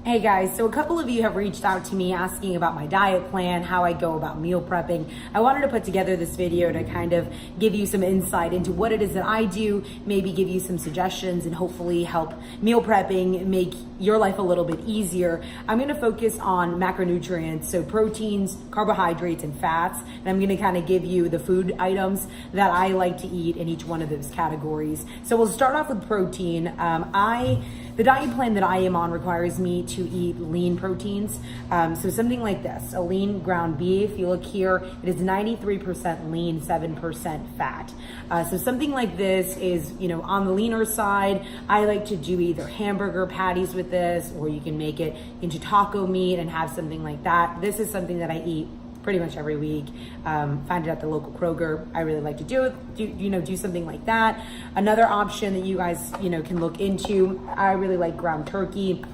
Hey guys, so a couple of you have reached out to me asking about my diet plan, how I go about meal prepping. I wanted to put together this video to kind of give you some insight into what it is that I do, maybe give you some suggestions and hopefully help meal prepping make your life a little bit easier. I'm gonna focus on macronutrients, so proteins, carbohydrates, and fats, and I'm gonna kind of give you the food items that I like to eat in each one of those categories. So we'll start off with protein. The diet plan that I am on requires me to eat lean proteins. So something like this, a lean ground beef, you look here, it is 93% lean, 7% fat. So something like this is, on the leaner side. I like to do either hamburger patties with this, or you can make it into taco meat and have something like that. This is something that I eat pretty much every week. Find it at the local Kroger. I really like to do something like that. Another option that you guys, can look into, I really like ground turkey.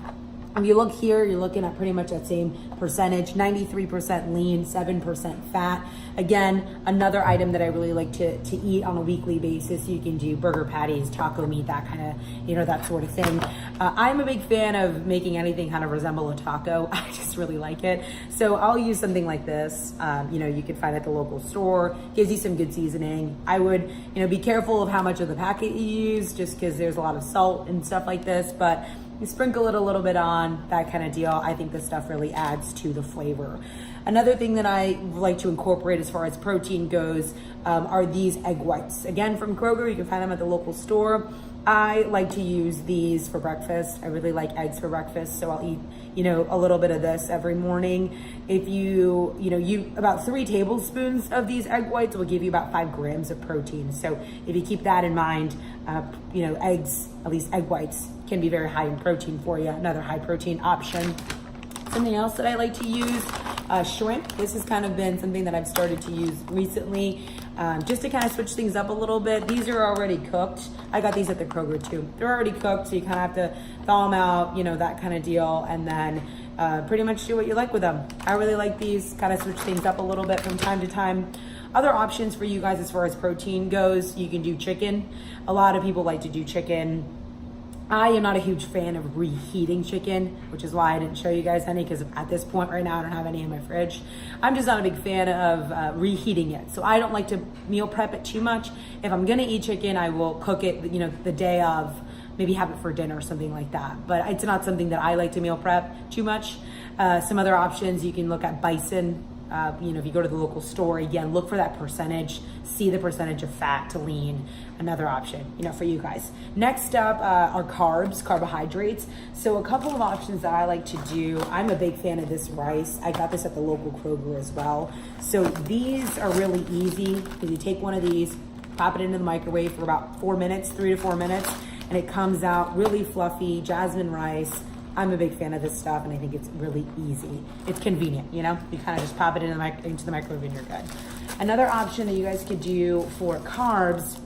If you look here, you're looking at pretty much that same percentage, 93% lean, 7% fat. Again, another item that I really like to eat on a weekly basis. You can do burger patties, taco meat, that kind of, that sort of thing. I'm a big fan of making anything kind of resemble a taco. I just really like it. So I'll use something like this. You can find at the local store, gives you some good seasoning. I would, be careful of how much of the packet you use, just because there's a lot of salt and stuff like this, but you sprinkle it a little bit on, that kind of deal. I think this stuff really adds to the flavor. Another thing that I like to incorporate as far as protein goes are these egg whites. Again, from Kroger, you can find them at the local store. I like to use these for breakfast. I really like eggs for breakfast, so I'll eat, a little bit of this every morning. If you about 3 tablespoons of these egg whites will give you about 5 grams of protein. So if you keep that in mind, eggs, at least egg whites, can be very high in protein for you. Another high protein option. Something else that I like to use, shrimp. This has kind of been something that I've started to use recently, just to kind of switch things up a little bit. These are already cooked. I got these at the Kroger too. They're already cooked, so you kind of have to thaw them out, that kind of deal, and then pretty much do what you like with them. I really like these, kind of switch things up a little bit from time to time. Other options for you guys as far as protein goes, you can do chicken. A lot of people like to do chicken. I am not a huge fan of reheating chicken, which is why I didn't show you guys any, because at this point right now I don't have any in my fridge. I'm just not a big fan of reheating it. So I don't like to meal prep it too much. If I'm gonna eat chicken, I will cook it, the day of, maybe have it for dinner or something like that. But it's not something that I like to meal prep too much. Some other options, you can look at bison. If you go to the local store, again, look for that percentage, see the percentage of fat to lean. Another option, for you guys. Next up are carbs, carbohydrates. So a couple of options that I like to do. I'm a big fan of this rice. I got this at the local Kroger as well. So these are really easy, because you take one of these, pop it into the microwave for about 4 minutes, 3 to 4 minutes, and it comes out really fluffy, jasmine rice. I'm a big fan of this stuff, and I think it's really easy. It's convenient, you kind of just pop it into the microwave and you're good. Another option that you guys could do for carbs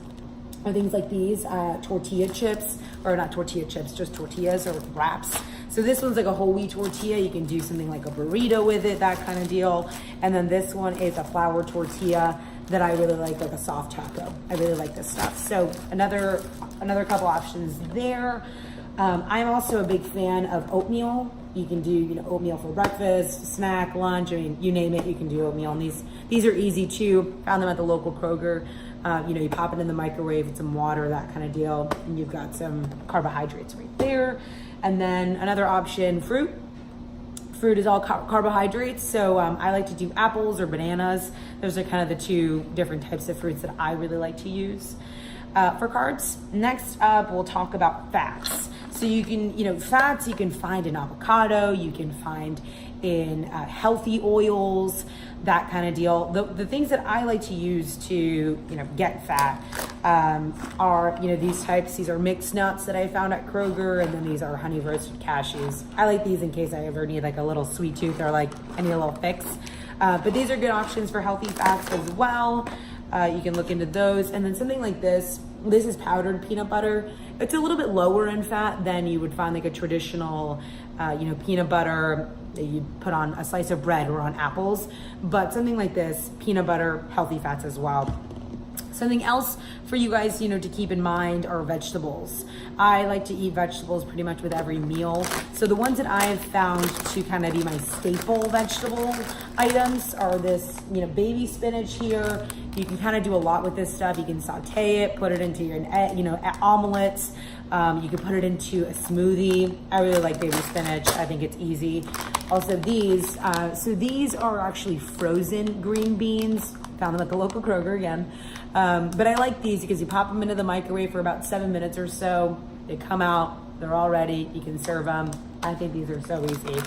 are things like these, tortilla chips, or not tortilla chips, just tortillas or wraps. So this one's like a whole wheat tortilla. You can do something like a burrito with it, that kind of deal. And then this one is a flour tortilla that I really like a soft taco. I really like this stuff. So another couple options there. I'm also a big fan of oatmeal. You can do, oatmeal for breakfast, snack, lunch. I mean, you name it, you can do oatmeal. And these are easy too. Found them at the local Kroger. You pop it in the microwave with some water, that kind of deal, and you've got some carbohydrates right there. And then another option, fruit. Fruit is all carbohydrates, so I like to do apples or bananas. Those are kind of the 2 different types of fruits that I really like to use. For carbs, next up, we'll talk about fats. So you can, fats you can find in avocado, you can find in healthy oils, that kind of deal. The things that I like to use to, get fat are, these types. These are mixed nuts that I found at Kroger, and then these are honey roasted cashews. I like these in case I ever need like a little sweet tooth, or like I need a little fix. But these are good options for healthy fats as well. You can look into those. And then something like this is powdered peanut butter. It's a little bit lower in fat than you would find like a traditional, peanut butter that you put on a slice of bread or on apples. But something like this, peanut butter, healthy fats as well. Something else for you guys, to keep in mind are vegetables. I like to eat vegetables pretty much with every meal. So the ones that I have found to kind of be my staple vegetable items are this, baby spinach here. You can kind of do a lot with this stuff. You can saute it, put it into your, omelets. You can put it into a smoothie. I really like baby spinach. I think it's easy. Also these, so these are actually frozen green beans. Found them at the local Kroger again. But I like these because you pop them into the microwave for about 7 minutes or so. They come out, they're all ready. You can serve them. I think these are so easy.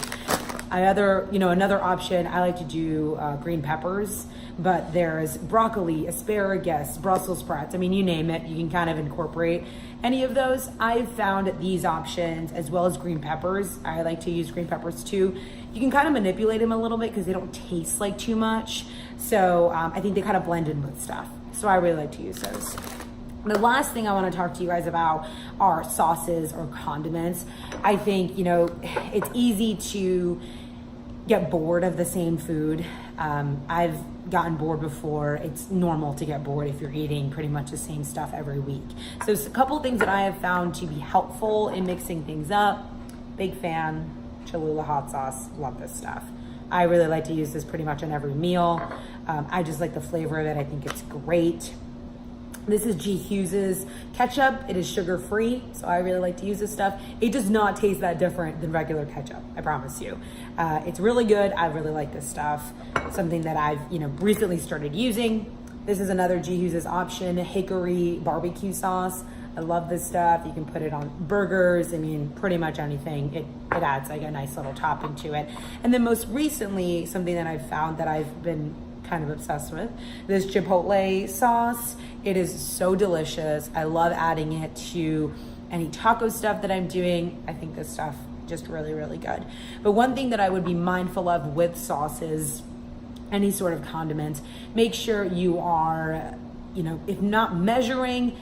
Another option, I like to do green peppers, but there's broccoli, asparagus, Brussels sprouts. I mean, you name it, you can kind of incorporate any of those. I've found these options as well as green peppers. I like to use green peppers too. You can kind of manipulate them a little bit because they don't taste like too much. So I think they kind of blend in with stuff. So I really like to use those. The last thing I want to talk to you guys about are sauces or condiments. I think, it's easy to get bored of the same food. I've gotten bored before. It's normal to get bored if you're eating pretty much the same stuff every week. So a couple things that I have found to be helpful in mixing things up. Big fan, Cholula hot sauce. Love this stuff. I really like to use this pretty much on every meal. I just like the flavor of it. I think it's great. This is G. Hughes's ketchup. It is sugar-free, so I really like to use this stuff. It does not taste that different than regular ketchup, I promise you. It's really good. I really like this stuff. Something that I've, recently started using. This is another G. Hughes's option, hickory barbecue sauce. I love this stuff. You can put it on burgers. I mean, pretty much anything. It adds like a nice little topping to it. And then most recently, something that I've found that I've been kind of obsessed with, this Chipotle sauce. It is so delicious. I love adding it to any taco stuff that I'm doing. I think this stuff just really, really good. But one thing that I would be mindful of with sauces, any sort of condiments, make sure you are, if not measuring,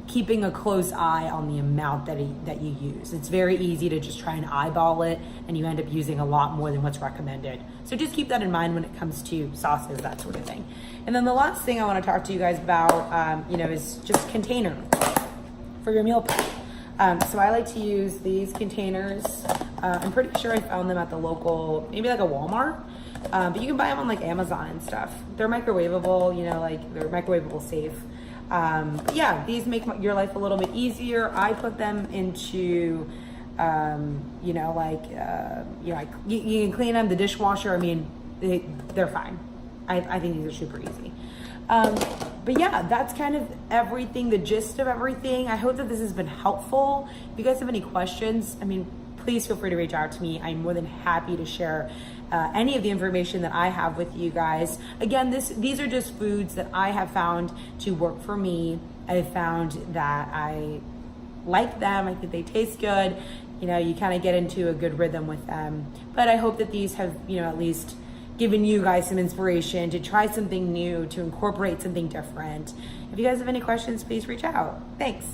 keeping a close eye on the amount that you use. It's very easy to just try and eyeball it and you end up using a lot more than what's recommended. So just keep that in mind when it comes to sauces, that sort of thing. And then the last thing I want to talk to you guys about, is just container for your meal prep. So I like to use these containers. I'm pretty sure I found them at the local, maybe like a Walmart. But you can buy them on like Amazon and stuff. They're microwavable, they're microwavable safe. Yeah, these make your life a little bit easier. I put them into, you can clean them, the dishwasher. I mean, they're fine. I think these are super easy. But yeah, that's kind of everything, the gist of everything. I hope that this has been helpful. If you guys have any questions, please feel free to reach out to me. I'm more than happy to share any of the information that I have with you guys. Again, these are just foods that I have found to work for me. I found that I like them. I think they taste good. You kind of get into a good rhythm with them. But I hope that these have, at least given you guys some inspiration to try something new, to incorporate something different. If you guys have any questions, please reach out. Thanks.